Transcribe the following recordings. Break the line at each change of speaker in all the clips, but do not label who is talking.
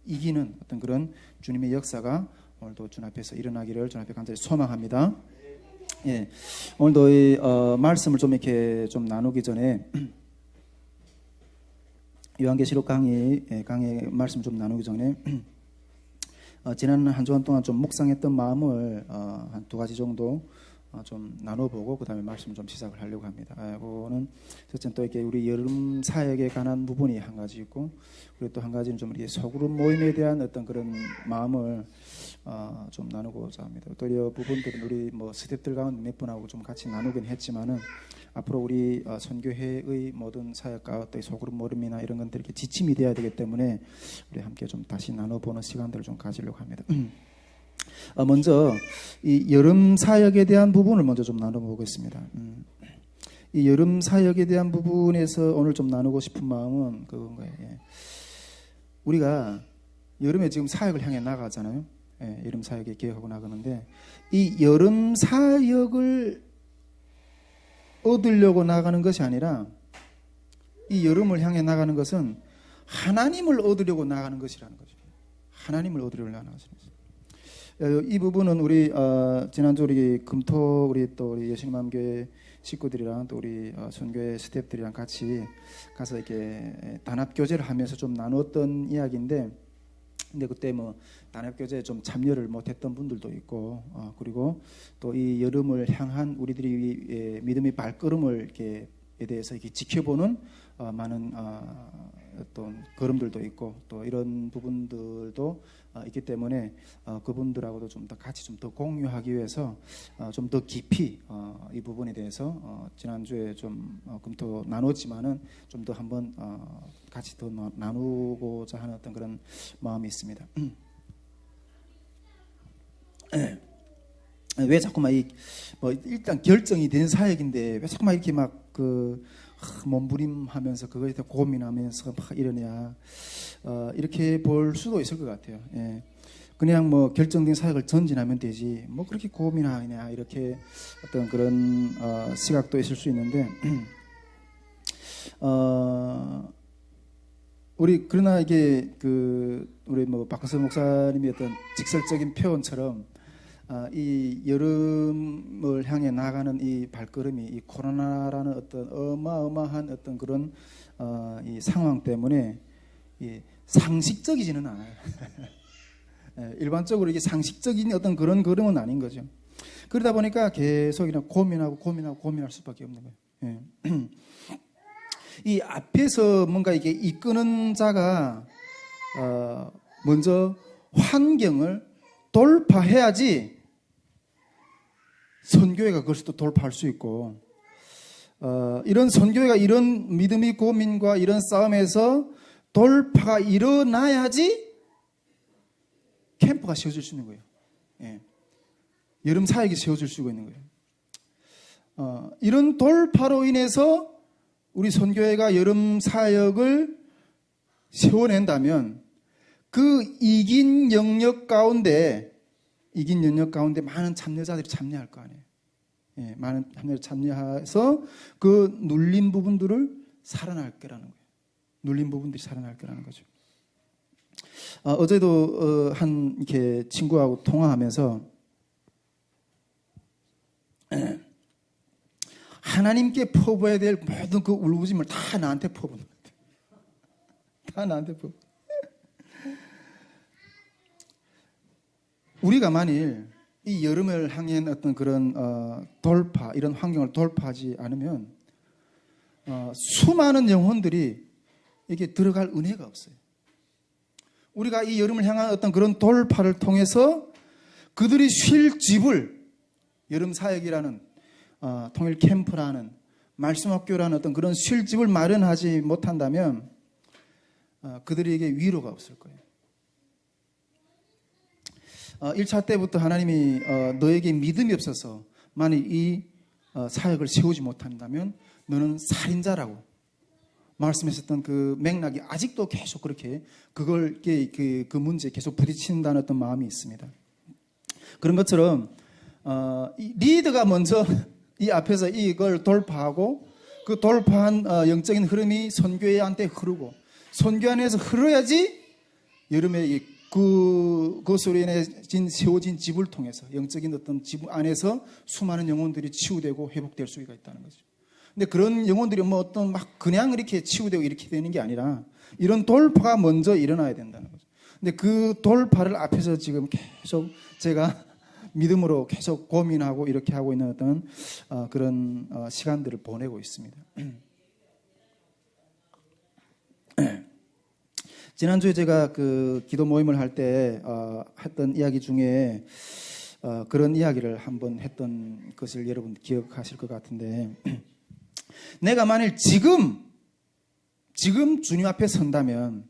이기는 어떤 그런 주님의 역사가 오늘도 주님 앞에서 일어나기를 주님 앞에 간절히 소망합니다. 예, 오늘도 이 말씀을 좀 이렇게 좀 나누기 전에 요한계시록 강의 말씀 좀 나누기 전에 지난 한 주간 동안 좀 묵상했던 마음을 한 두 가지 정도 좀 나눠보고 그 다음에 말씀 좀 시작을 하려고 합니다. 그거는 첫째는 또 이렇게 우리 여름 사역에 관한 부분이 한 가지 있고, 그리고 또 한 가지는 좀 이렇게 소그룹 모임에 대한 어떤 그런 마음을 좀 나누고자 합니다. 또 이 부분들은 우리 뭐 스태프들 가운데 몇 분하고 좀 같이 나누긴 했지만은 앞으로 우리 선교회의 모든 사역과 또 소그룹 모임이나 이런 것들이 이렇게 지침이 되어야 되기 때문에 우리 함께 좀 다시 나눠보는 시간들을 좀 가지려고 합니다. 먼저 이 여름 사역에 대한 부분을 먼저 좀 나눠보겠습니다. 이 여름 사역에 대한 부분에서 오늘 좀 나누고 싶은 마음은 그건 거예요. 우리가 여름에 지금 사역을 향해 나가잖아요. 여름 사역에 계획하고 나가는데 이 여름 사역을 얻으려고 나가는 것이 아니라 이 여름을 향해 나가는 것은 하나님을 얻으려고 나가는 것이라는 거죠. 하나님을 얻으려고 나가는 것입니다. 이 부분은 우리 지난주 우리 금토 우리 또 우리 예수님암교회 식구들이랑 또 우리 선교회 스태프들이랑 같이 가서 이렇게 단합 교제를 하면서 좀 나눴던 이야기인데, 근데 그때 뭐 단합 교제에 좀 참여를 못했던 분들도 있고, 그리고 또 이 여름을 향한 우리들이 믿음의 발걸음을 이렇게에 대해서 이렇게 지켜보는 많은 어떤 걸음들도 있고, 또 이런 부분들도 있기 때문에 그분들하고도 좀 더 같이 좀 더 공유하기 위해서 좀 더 깊이 이 부분에 대해서 지난주에 좀 금토 나눴지만은 좀 더 한번 같이 더 나누고자 하는 어떤 그런 마음이 있습니다. 왜 자꾸만 뭐 일단 결정이 된 사역인데 왜 자꾸만 이렇게 막 몸부림하면서 그거에 대해 고민하면서 막 이러냐, 이렇게 볼 수도 있을 것 같아요. 그냥 뭐 결정된 사역을 전진하면 되지 뭐 그렇게 고민하냐, 이렇게 어떤 그런 시각도 있을 수 있는데, 우리 그러나 이게 우리 뭐 박근선 목사님의 어떤 직설적인 표현처럼 이 여름을 향해 나가는 이 발걸음이 이 코로나라는 어떤 어마어마한 어떤 그런 이 상황 때문에 이 상식적이지는 않아요. 일반적으로 이게 상식적인 어떤 그런 걸음은 아닌 거죠. 그러다 보니까 계속 이렇게 고민할 수밖에 없는 거예요. 이 앞에서 뭔가 이게 이끄는 자가 먼저 환경을 돌파해야지 선교회가 그것을 또 돌파할 수 있고, 이런 선교회가 이런 믿음의 고민과 이런 싸움에서 돌파가 일어나야지 캠프가 세워질 수 있는 거예요. 여름 사역이 세워질 수 있는 거예요. 이런 돌파로 인해서 우리 선교회가 여름 사역을 세워낸다면 그 이긴 영역 가운데 많은 참여자들이 참여할 거 아니에요. 많은 참여자들이 참여해서 그 눌린 부분들을 살아날 거라는 거예요. 눌린 부분들이 살아날 거라는 거죠. 어제도 한 이렇게 친구하고 통화하면서 하나님께 퍼부어야 될 모든 그 울부짖음을 다 나한테 퍼부는 것 같아요. 다 나한테 퍼부. 우리가 만일 이 여름을 향한 어떤 그런 돌파, 이런 환경을 돌파하지 않으면 수많은 영혼들이 이게 들어갈 은혜가 없어요. 우리가 이 여름을 향한 어떤 그런 돌파를 통해서 그들이 쉴 집을, 여름 사역이라는 통일 캠프라는 말씀학교라는 어떤 그런 쉴 집을 마련하지 못한다면 그들에게 위로가 없을 거예요. 1차 때부터 하나님이 너에게 믿음이 없어서 만일 이 사역을 세우지 못한다면 너는 살인자라고 말씀하셨던 그 맥락이 아직도 계속 그렇게 그걸 그 문제에 계속 부딪힌다는 어떤 마음이 있습니다. 그런 것처럼 이 리더가 먼저 이 앞에서 이걸 돌파하고 그 돌파한 영적인 흐름이 선교회한테 흐르고 선교 안에서 흘러야지 여름에 그것으로 인해 세워진 집을 통해서 영적인 어떤 집 안에서 수많은 영혼들이 치유되고 회복될 수가 있다는 거죠. 근데 그런 영혼들이 뭐 어떤 막 그냥 이렇게 치유되고 이렇게 되는 게 아니라 이런 돌파가 먼저 일어나야 된다는 거죠. 근데 그 돌파를 앞에서 지금 계속 제가 믿음으로 계속 고민하고 이렇게 하고 있는 어떤 그런 시간들을 보내고 있습니다. 지난주에 제가 그 기도 모임을 할 때 했던 이야기 중에 그런 이야기를 한번 했던 것을 여러분 기억하실 것 같은데 내가 만일 지금 주님 앞에 선다면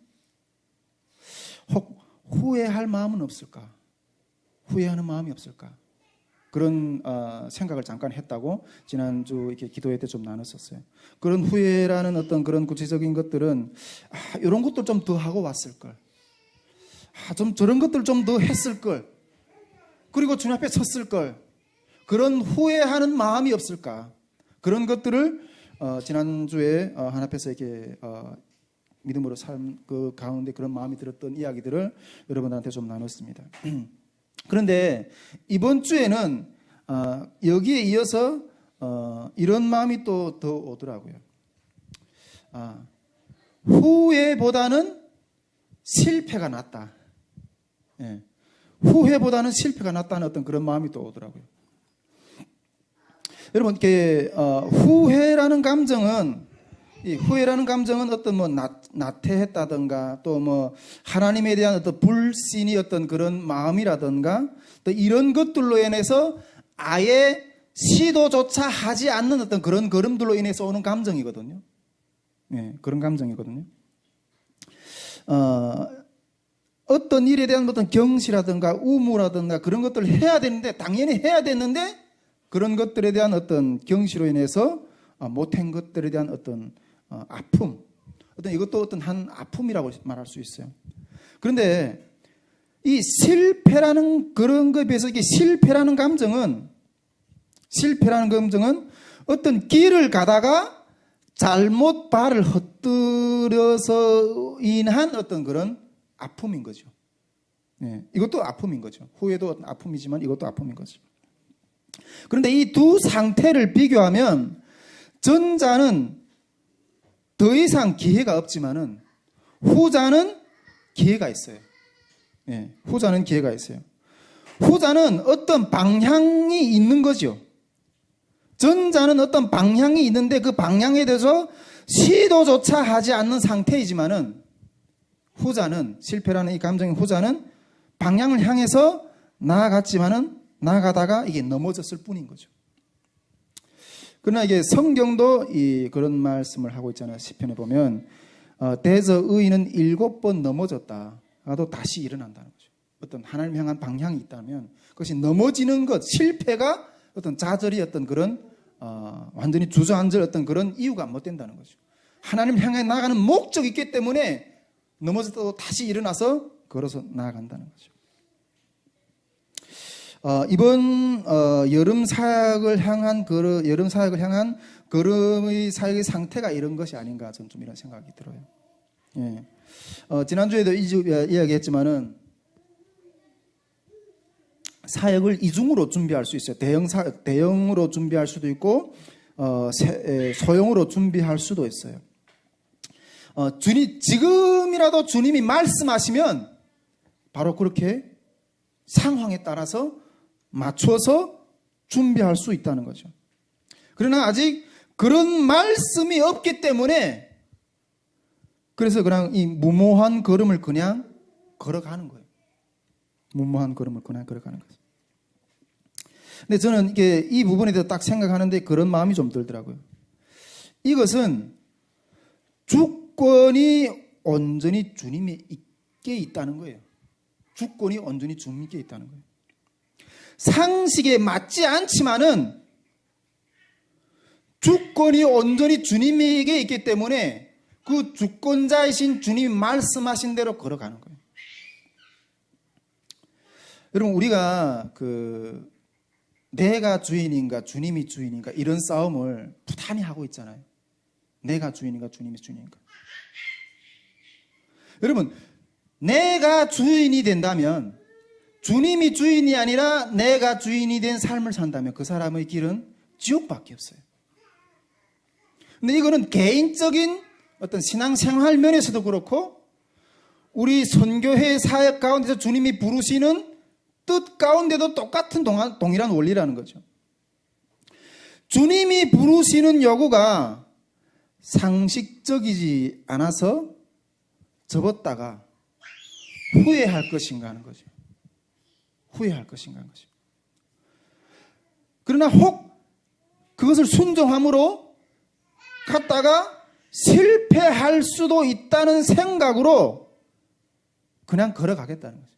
혹 후회할 마음은 없을까? 후회하는 마음이 없을까? 그런 생각을 잠깐 했다고 지난주 이렇게 기도회 때 좀 나눴었어요. 그런 후회라는 어떤 그런 구체적인 것들은 이런 것들 좀 더 하고 왔을 걸. 좀 저런 것들 좀 더 했을 걸. 그리고 주님 앞에 섰을 걸. 그런 후회하는 마음이 없을까? 그런 것들을 지난주에 하나님 앞에서 이렇게 믿음으로 삶 그 가운데 그런 마음이 들었던 이야기들을 여러분들한테 좀 나눴습니다. 그런데 이번 주에는 여기에 이어서 이런 마음이 또 더 오더라고요. 후회보다는 실패가 낫다. 예. 후회보다는 실패가 낫다는 어떤 그런 마음이 또 오더라고요. 여러분, 이렇게 후회라는 감정은 어떤 뭐 나태했다든가 또 뭐 하나님에 대한 어떤 불신이 어떤 그런 마음이라든가 또 이런 것들로 인해서 아예 시도조차 하지 않는 어떤 그런 걸음들로 인해서 오는 감정이거든요. 네, 그런 감정이거든요. 어떤 일에 대한 어떤 경시라든가 우무라든가 그런 것들을 해야 되는데 당연히 해야 되는데 그런 것들에 대한 어떤 경시로 인해서 못한 것들에 대한 어떤 아픔, 이것도 어떤 한 아픔이라고 말할 수 있어요. 그런데 이 실패라는 그런 것에 비해서 이게 실패라는 감정은 어떤 길을 가다가 잘못 발을 헛들여서 인한 어떤 그런 아픔인 거죠. 네, 이것도 아픔인 거죠. 후회도 아픔이지만 이것도 아픔인 거죠. 그런데 이 두 상태를 비교하면 전자는 더 이상 기회가 없지만은 후자는 기회가 있어요. 네, 후자는 기회가 있어요. 후자는 어떤 방향이 있는 거죠. 전자는 어떤 방향이 있는데 그 방향에 대해서 시도조차 하지 않는 상태이지만은 후자는 실패라는 이 감정의 후자는 방향을 향해서 나아갔지만은 나아가다가 이게 넘어졌을 뿐인 거죠. 그러나 이게 성경도 그런 말씀을 하고 있잖아요. 시편에 보면 대저 의인은 7번 넘어졌다가도 다시 일어난다는 거죠. 어떤 하나님 향한 방향이 있다면 그것이 넘어지는 것, 실패가 어떤 좌절이 어떤 그런 완전히 주저앉을 어떤 그런 이유가 못 된다는 거죠. 하나님 향해 나가는 목적이 있기 때문에 넘어졌다도 다시 일어나서 걸어서 나아간다는 거죠. 이번 여름 사역을 향한 걸음의 사역의 상태가 이런 것이 아닌가 저는 좀 이런 생각이 들어요. 예. 지난주에도 이야기했지만은 사역을 이중으로 준비할 수 있어요. 대형으로 준비할 수도 있고 소형으로 준비할 수도 있어요. 지금이라도 주님이 말씀하시면 바로 그렇게 상황에 따라서 맞춰서 준비할 수 있다는 거죠. 그러나 아직 그런 말씀이 없기 때문에 그래서 그냥 이 무모한 걸음을 그냥 걸어가는 거예요. 무모한 걸음을 그냥 걸어가는 거죠. 근데 저는 이게 이 부분에 대해서 딱 생각하는데 그런 마음이 좀 들더라고요. 이것은 주권이 온전히 주님께 있다는 거예요. 주권이 온전히 주님께 있다는 거예요. 상식에 맞지 않지만은 주권이 온전히 주님에게 있기 때문에 그 주권자이신 주님이 말씀하신 대로 걸어가는 거예요. 여러분, 우리가 내가 주인인가 주님이 주인인가 이런 싸움을 부단히 하고 있잖아요. 내가 주인인가 주님이 주인인가. 여러분, 내가 주인이 된다면, 주님이 주인이 아니라 내가 주인이 된 삶을 산다면 그 사람의 길은 지옥밖에 없어요. 근데 이거는 개인적인 어떤 신앙생활 면에서도 그렇고 우리 선교회 사역 가운데서 주님이 부르시는 뜻 가운데도 똑같은 동일한 원리라는 거죠. 주님이 부르시는 요구가 상식적이지 않아서 접었다가 후회할 것인가 하는 거죠. 후회할 것인가 하는 거죠. 그러나 혹 그것을 순종함으로 갔다가 실패할 수도 있다는 생각으로 그냥 걸어가겠다는 거죠.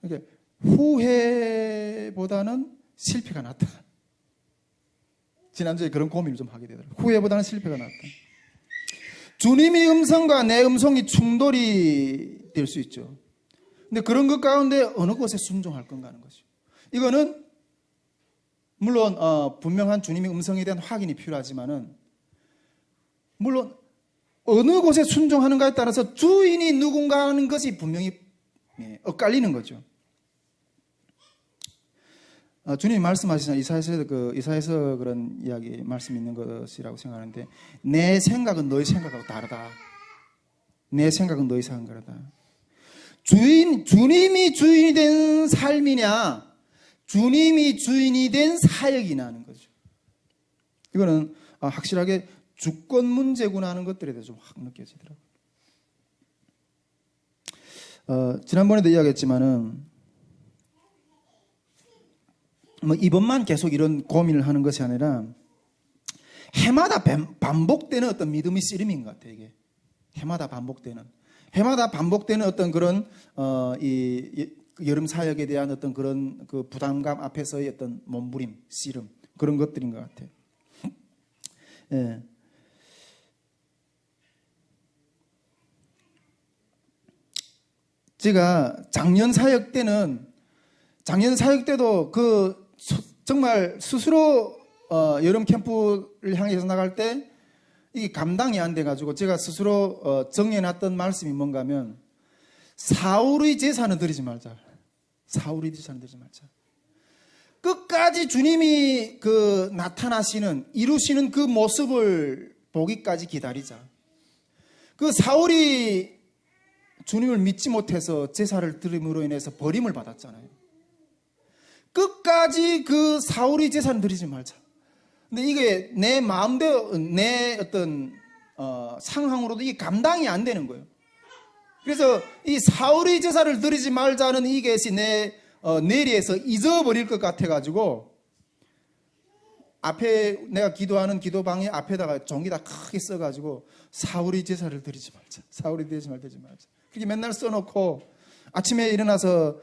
그러니까 후회보다는 실패가 낫다. 지난주에 그런 고민을 좀 하게 되더라고요. 후회보다는 실패가 낫다. 주님의 음성과 내 음성이 충돌이 될 수 있죠. 근데 그런 것 가운데 어느 곳에 순종할 건가 하는 거죠. 이거는 물론 분명한 주님의 음성에 대한 확인이 필요하지만은 물론 어느 곳에 순종하는가에 따라서 주인이 누군가 하는 것이 분명히 엇갈리는 거죠. 주님이 말씀하시잖아요. 이사야서 그런 이야기 말씀이 있는 것이라고 생각하는데 내 생각은 너희 생각하고 다르다. 내 생각은 너희 생각하고 다르다. 주님이 주인이 된 삶이냐 주님이 주인이 된 사역이냐 하는 거죠. 이거는 확실하게 주권 문제구나 하는 것들에 대해서 좀 확 느껴지더라고요. 지난번에도 이야기했지만은 이번만 계속 이런 고민을 하는 것이 아니라 해마다 반복되는 어떤 믿음의 씨름인 것 같아요. 이게 해마다 반복되는 어떤 그런 이 여름 사역에 대한 어떤 그런 그 부담감 앞에서의 어떤 몸부림, 씨름 그런 것들인 것 같아요. 예. 제가 작년 사역 때도 정말 스스로 여름 캠프를 향해서 나갈 때 이게 감당이 안 돼가지고 제가 스스로 정해놨던 말씀이 뭔가 하면 사울의 제사는 드리지 말자. 사울의 제사는 드리지 말자. 끝까지 주님이 나타나시는 이루시는 그 모습을 보기까지 기다리자. 그 사울이 주님을 믿지 못해서 제사를 드림으로 인해서 버림을 받았잖아요. 끝까지 그 사울의 제사는 드리지 말자. 근데 이게 내 마음대로 내 어떤 상황으로도 이게 감당이 안 되는 거예요. 그래서 이 사울의 제사를 드리지 말자는 이것이 내 뇌리에서 잊어버릴 것 같아가지고 앞에 내가 기도하는 기도방에 앞에다가 종이다 크게 써가지고 사울의 제사를 드리지 말자. 사울의 제사를 드리지 말자. 그렇게 맨날 써놓고 아침에 일어나서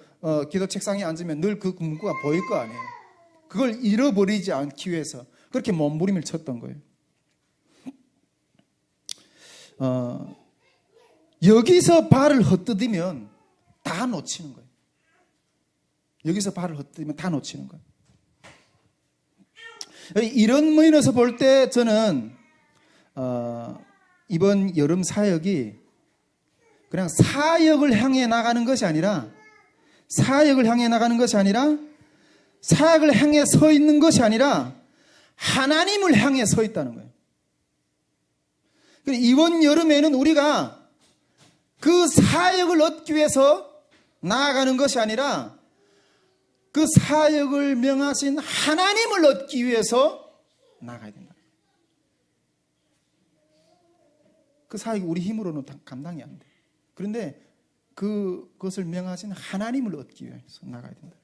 기도 책상에 앉으면 늘 그 문구가 보일 거 아니에요. 그걸 잃어버리지 않기 위해서 그렇게 몸부림을 쳤던 거예요. 여기서 발을 헛디디면 다 놓치는 거예요. 여기서 발을 헛디디면 다 놓치는 거예요. 이런 면에서 볼 때 저는 이번 여름 사역이 그냥 사역을 향해 나가는 것이 아니라 사역을 향해 서 있는 것이 아니라 하나님을 향해 서 있다는 거예요. 이번 여름에는 우리가 그 사역을 얻기 위해서 나아가는 것이 아니라 그 사역을 명하신 하나님을 얻기 위해서 나아가야 된다. 그 사역이 우리 힘으로는 감당이 안 돼. 그런데 그것을 명하신 하나님을 얻기 위해서 나가야 된다는 거죠.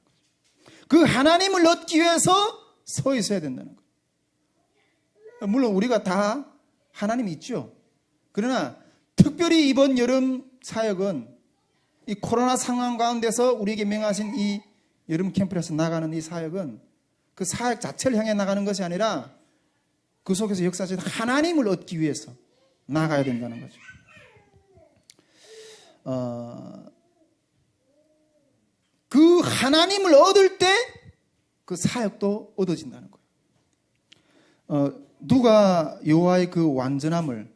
그 하나님을 얻기 위해서 서 있어야 된다는 거예요. 물론 우리가 다 하나님이 있죠. 그러나 특별히 이번 여름 사역은 이 코로나 상황 가운데서 우리에게 명하신 이 여름 캠프에서 나가는 이 사역은 그 사역 자체를 향해 나가는 것이 아니라 그 속에서 역사하신 하나님을 얻기 위해서 나가야 된다는 거죠. 그 하나님을 얻을 때 그 사역도 얻어진다는 거예요. 누가 여호와의 그 완전함을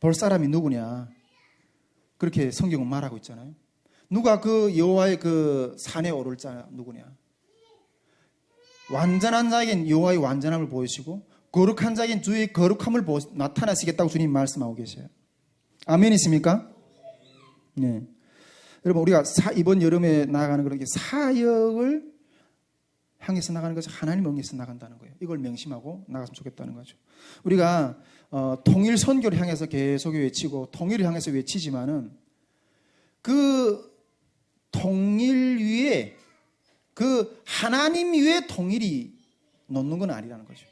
볼 사람이 누구냐? 그렇게 성경은 말하고 있잖아요. 누가 그 여호와의 그 산에 오를 자 누구냐? 완전한 자에겐 여호와의 완전함을 보이시고 거룩한 자에겐 주의 거룩함을 나타내시겠다고 주님 말씀하고 계셔요. 아멘이십니까? 네. 여러분 우리가 이번 여름에 나아가는 그런 게 사역을 향해서 나가는 것이 하나님 응해서 나간다는 거예요. 이걸 명심하고 나갔으면 좋겠다는 거죠. 우리가 통일 선교를 향해서 계속 외치고 통일을 향해서 외치지만은 그 통일 위에 그 하나님 위에 통일이 놓는 건 아니라는 거죠.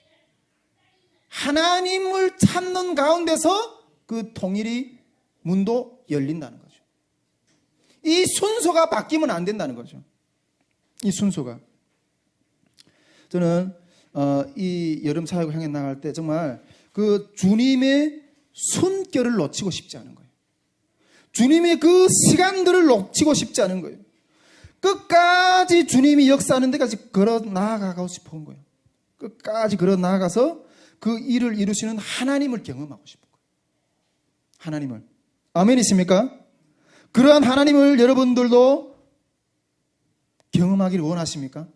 하나님을 찾는 가운데서 그 통일이 문도 열린다는 거죠. 이 순서가 바뀌면 안 된다는 거죠. 이 순서가. 저는 이 여름 사역을 향해 나갈 때 정말 그 주님의 손길을 놓치고 싶지 않은 거예요. 주님의 그 시간들을 놓치고 싶지 않은 거예요. 끝까지 주님이 역사하는 데까지 걸어 나아가고 싶은 거예요. 끝까지 걸어 나아가서 그 일을 이루시는 하나님을 경험하고 싶은 거예요. 하나님을. 아멘이십니까? 그러한 하나님을 여러분들도 경험하기를 원하십니까?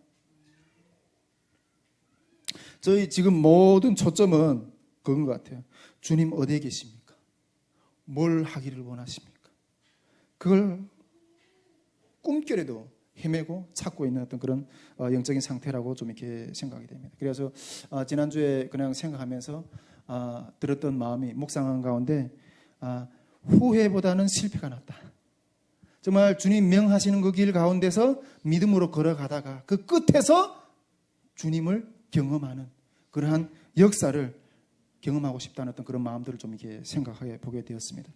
저희 지금 모든 초점은 그건 것 같아요. 주님 어디에 계십니까? 뭘 하기를 원하십니까? 그걸 꿈결에도 헤매고 찾고 있는 어떤 그런 영적인 상태라고 좀 이렇게 생각이 됩니다. 그래서 지난주에 그냥 생각하면서 들었던 마음이 묵상한 가운데 후회보다는 실패가 낫다. 정말 주님 명하시는 그 길 가운데서 믿음으로 걸어가다가 그 끝에서 주님을 경험하는 그러한 역사를 경험하고 싶다는 어떤 그런 마음들을 좀 이렇게 생각하게 보게 되었습니다.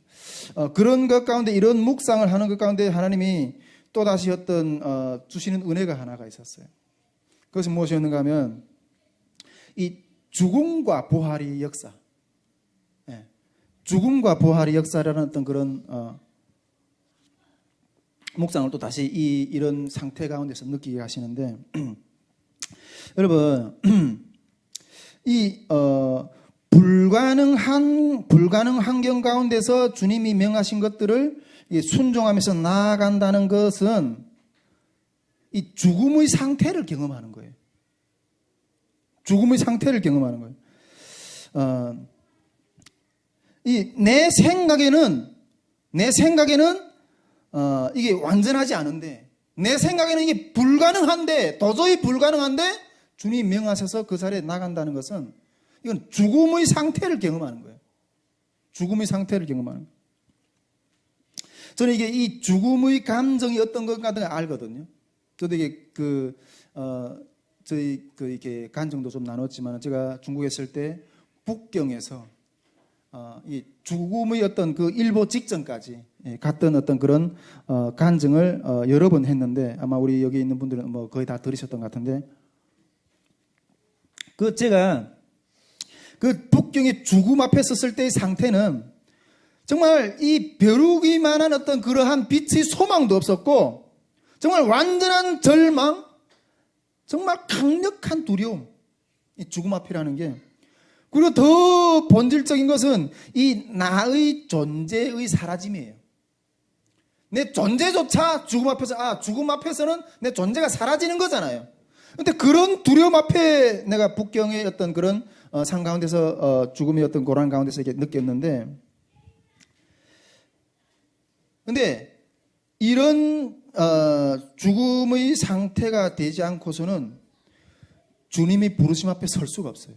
그런 것 가운데 이런 묵상을 하는 것 가운데 하나님이 또다시 어떤 주시는 은혜가 하나가 있었어요. 그것은 무엇이었는가 하면 이 죽음과 부활의 역사, 죽음과 부활의 역사라는 어떤 그런 묵상을 또 다시 이런 상태 가운데서 느끼게 하시는데 여러분 이 불가능한 환경 가운데서 주님이 명하신 것들을 순종하면서 나아간다는 것은 이 죽음의 상태를 경험하는 거예요. 죽음의 상태를 경험하는 거예요. 내 생각에는 이게 완전하지 않은데, 내 생각에는 이게 도저히 불가능한데 주님 명하셔서 그 자리에 나간다는 것은 이건 죽음의 상태를 경험하는 거예요. 죽음의 상태를 경험하는 거예요. 저는 이게 이 죽음의 감정이 어떤 것 같은 걸 알거든요. 저도 이게 저희 이렇게 간증도 좀 나눴지만 제가 중국에 있을 때 북경에서 이 죽음의 어떤 그 일보 직전까지 갔던 어떤 그런 간증을 여러 번 했는데 아마 우리 여기 있는 분들은 뭐 거의 다 들으셨던 것 같은데 제가 그 북경의 죽음 앞에 섰을 때의 상태는 정말 이 벼룩이만한 어떤 그러한 빛의 소망도 없었고 정말 완전한 절망, 정말 강력한 두려움, 이 죽음 앞이라는 게. 그리고 더 본질적인 것은 이 나의 존재의 사라짐이에요. 내 존재조차 죽음 앞에서는 내 존재가 사라지는 거잖아요. 근데 그런 두려움 앞에 내가 북경의 어떤 그런 산 가운데서 죽음의 어떤 고난 가운데서 이렇게 느꼈는데, 근데 이런 죽음의 상태가 되지 않고서는 주님이 부르심 앞에 설 수가 없어요.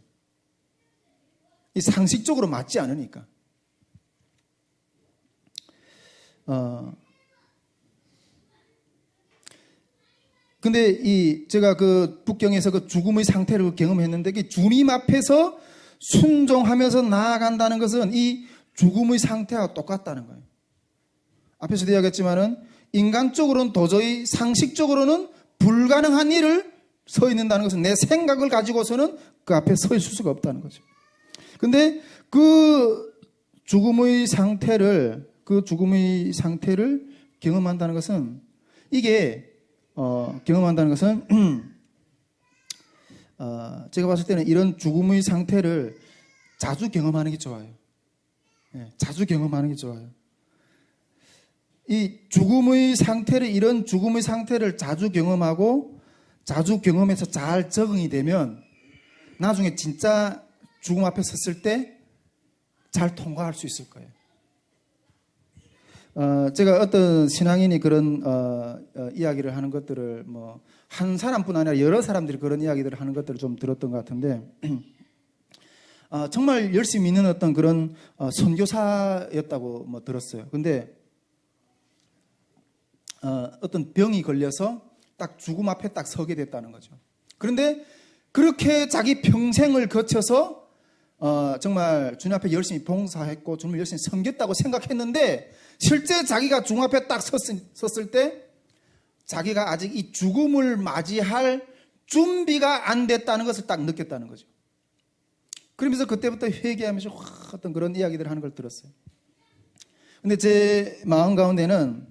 이 상식적으로 맞지 않으니까. 근데 제가 그 북경에서 그 죽음의 상태를 경험했는데 주님 앞에서 순종하면서 나아간다는 것은 이 죽음의 상태와 똑같다는 거예요. 앞에서도 이야기했지만은 인간적으로는 도저히 상식적으로는 불가능한 일을 서 있는다는 것은 내 생각을 가지고서는 그 앞에 서 있을 수가 없다는 거죠. 근데 그 죽음의 상태를 경험한다는 것은 경험한다는 것은 제가 봤을 때는 이런 죽음의 상태를 자주 경험하는 게 좋아요. 예, 자주 경험하는 게 좋아요. 이 죽음의 상태를, 이런 죽음의 상태를 자주 경험하고 자주 경험해서 잘 적응이 되면 나중에 진짜 죽음 앞에 섰을 때 잘 통과할 수 있을 거예요. 제가 어떤 신앙인이 그런 이야기를 하는 것들을 뭐 한 사람뿐 아니라 여러 사람들이 그런 이야기들을 하는 것들을 좀 들었던 것 같은데 정말 열심히 믿는 어떤 그런 선교사였다고 뭐 들었어요. 근데 어떤 병이 걸려서 딱 죽음 앞에 딱 서게 됐다는 거죠. 그런데 그렇게 자기 평생을 거쳐서 정말 주님 앞에 열심히 봉사했고 주님을 열심히 섬겼다고 생각했는데 실제 자기가 죽음 앞에 딱 섰을 때 자기가 아직 이 죽음을 맞이할 준비가 안 됐다는 것을 딱 느꼈다는 거죠. 그러면서 그때부터 회개하면서 어떤 그런 이야기들을 하는 걸 들었어요. 근데 제 마음 가운데는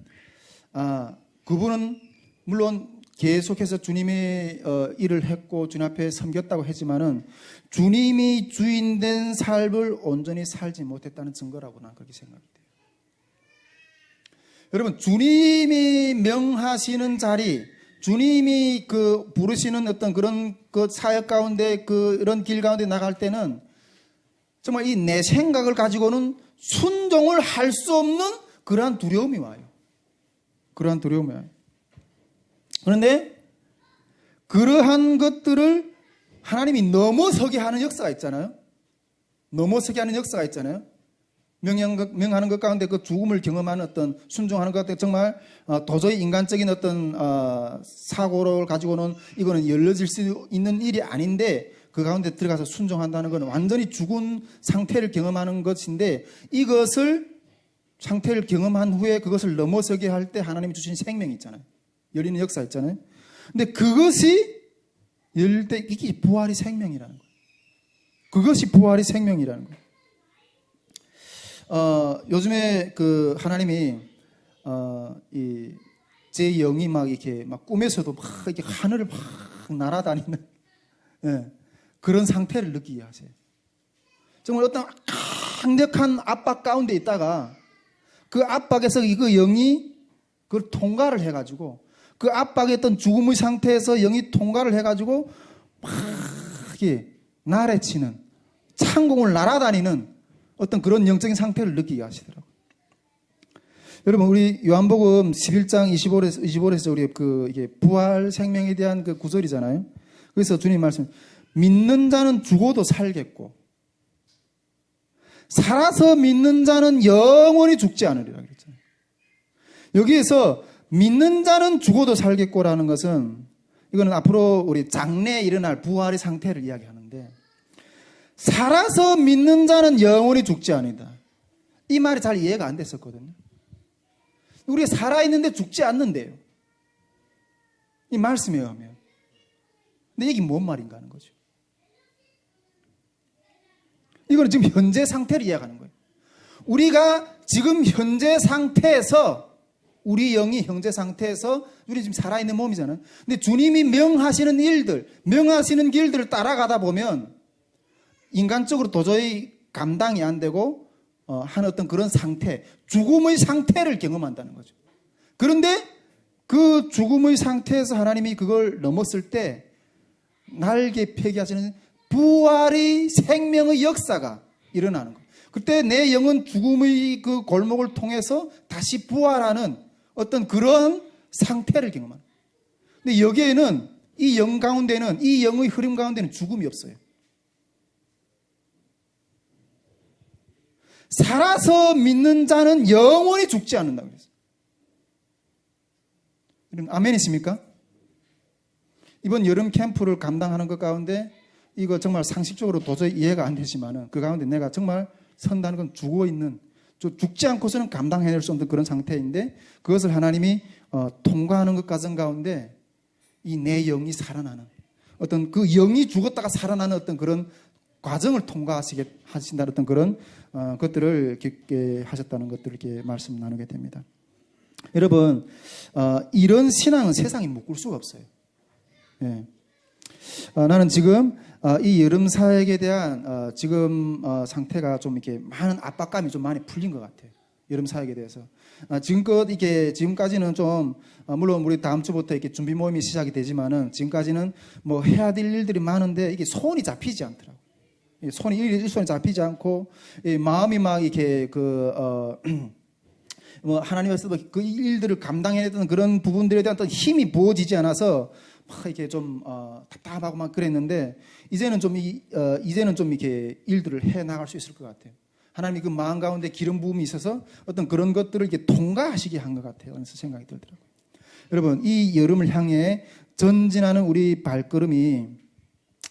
그분은 물론 계속해서 주님의 일을 했고 주님 앞에 섬겼다고 했지만은 주님이 주인된 삶을 온전히 살지 못했다는 증거라고 난 그렇게 생각이 돼요. 여러분, 주님이 명하시는 자리, 주님이 그 부르시는 어떤 그런 그 사역 가운데 그런 길 가운데 나갈 때는 정말 이 내 생각을 가지고는 순종을 할 수 없는 그러한 두려움이 와요. 그러한 두려움이 와요. 그런데 그러한 것들을 하나님이 넘어서게 하는 역사가 있잖아요. 넘어서게 하는 역사가 있잖아요. 명하는 것 가운데 그 죽음을 경험하는 어떤 순종하는 것 가운데 정말 도저히 인간적인 어떤 사고를 가지고는 이거는 열려질 수 있는 일이 아닌데 그 가운데 들어가서 순종한다는 것은 완전히 죽은 상태를 경험하는 것인데 이것을 상태를 경험한 후에 그것을 넘어서게 할 때 하나님이 주신 생명이 있잖아요. 열리는 역사 있잖아요. 근데 그것이 열릴 때 이게 부활이 생명이라는 거예요. 그것이 부활이 생명이라는 거예요. 요즘에 그 하나님이 제 영이 막 이렇게 막 꿈에서도 막 이렇게 하늘을 막 날아다니는 그런 상태를 느끼게 하세요. 정말 어떤 강력한 압박 가운데 있다가 그 압박에서 그 영이 그걸 통과를 해가지고 그 압박에 있던 죽음의 상태에서 영이 통과를 해가지고 막 이렇게 날아치는 창공을 날아다니는 어떤 그런 영적인 상태를 느끼게 하시더라고요. 여러분, 우리 요한복음 11장 25절에서 우리 이게 부활 생명에 대한 그 구절이잖아요. 그래서 주님 말씀, 믿는 자는 죽어도 살겠고, 살아서 믿는 자는 영원히 죽지 않으리라 그랬잖아요. 여기에서 믿는 자는 죽어도 살겠고라는 것은 이거는 앞으로 우리 장래에 일어날 부활의 상태를 이야기하는데 살아서 믿는 자는 영원히 죽지 않는다. 이 말이 잘 이해가 안 됐었거든요. 우리가 살아있는데 죽지 않는데요. 이 말씀에 의하면. 근데 이게 뭔 말인가 하는 거죠. 이거는 지금 현재 상태를 이야기하는 거예요. 우리가 지금 현재 상태에서 우리 영이 현재 상태에서 우리 지금 살아있는 몸이잖아요. 근데 주님이 명하시는 일들, 명하시는 길들을 따라가다 보면 인간적으로 도저히 감당이 안 되고 한 어떤 그런 상태, 죽음의 상태를 경험한다는 거죠. 그런데 그 죽음의 상태에서 하나님이 그걸 넘었을 때 날개 폐기하시는 부활의 생명의 역사가 일어나는 거예요. 그때 내 영은 죽음의 그 골목을 통해서 다시 부활하는 어떤 그런 상태를 경험하는 거예요. 근데 여기에는 이 영 가운데는, 이 영의 흐름 가운데는 죽음이 없어요. 살아서 믿는 자는 영원히 죽지 않는다고 그랬어요. 아멘이십니까? 이번 여름 캠프를 감당하는 것 가운데 이거 정말 상식적으로 도저히 이해가 안 되지만은 그 가운데 내가 정말 선다는 건 죽어 있는, 죽지 않고서는 감당해낼 수 없는 그런 상태인데 그것을 하나님이 통과하는 것 과정 가운데 이 내 영이 살아나는 어떤 그 영이 죽었다가 살아나는 어떤 그런 과정을 통과하시게 하신다는 어떤 그런 것들을 깊게 하셨다는 것들을 이렇게 말씀 나누게 됩니다. 여러분, 이런 신앙은 세상이 묶을 수가 없어요. 예. 나는 지금 이 여름 사역에 대한 지금 상태가 좀 이렇게 많은 압박감이 좀 많이 풀린 것 같아요. 여름 사역에 대해서. 지금껏 이게 지금까지는 좀 물론 우리 다음 주부터 이렇게 준비 모임이 시작이 되지만은 지금까지는 뭐 해야 될 일들이 많은데 이게 손이 잡히지 않더라고. 손이 일손이 잡히지 않고 마음이 막 이렇게 뭐 하나님께서 그 일들을 감당해내던 그런 부분들에 대한 어떤 힘이 부어지지 않아서 막 이렇게 좀 답답하고 막 그랬는데 이제는 좀 이렇게 일들을 해 나갈 수 있을 것 같아요. 하나님이 그 마음 가운데 기름 부음이 있어서 어떤 그런 것들을 이렇게 통과하시게 한 것 같아요. 그래서 생각이 들더라고요. 여러분, 이 여름을 향해 전진하는 우리 발걸음이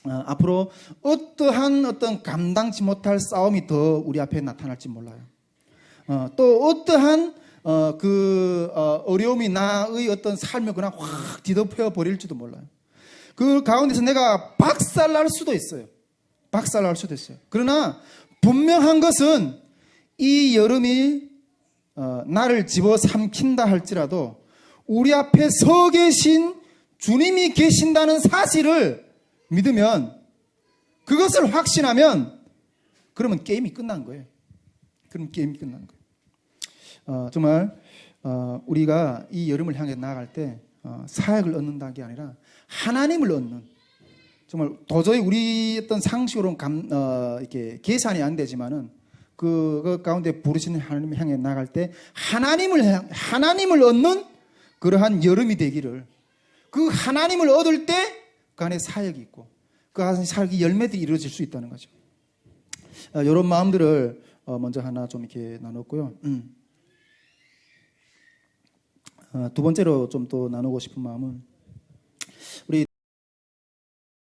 앞으로 어떠한 어떤 감당치 못할 싸움이 더 우리 앞에 나타날지 몰라요. 또 어떠한 어려움이 나의 어떤 삶을 그냥 확 뒤덮여 버릴지도 몰라요. 그 가운데서 내가 박살날 수도 있어요. 박살날 수도 있어요. 그러나 분명한 것은 이 여름이 나를 집어삼킨다 할지라도 우리 앞에 서 계신 주님이 계신다는 사실을 믿으면, 그것을 확신하면, 그러면 게임이 끝난 거예요. 그럼 게임이 끝난 거예요. 정말 우리가 이 여름을 향해 나아갈 때 사역을 얻는다는 게 아니라 하나님을 얻는, 정말 도저히 우리 어떤 상식으로는 이렇게 계산이 안 되지만은 그 가운데 부르시는 하나님을 향해 나갈 때 하나님을 얻는 그러한 여름이 되기를, 그 하나님을 얻을 때 그 안에 사역이 있고 그 안에 사역이 열매들이 이루어질 수 있다는 거죠. 이런 마음들을 먼저 하나 좀 이렇게 나눴고요. 두 번째로 좀 또 나누고 싶은 마음은 우리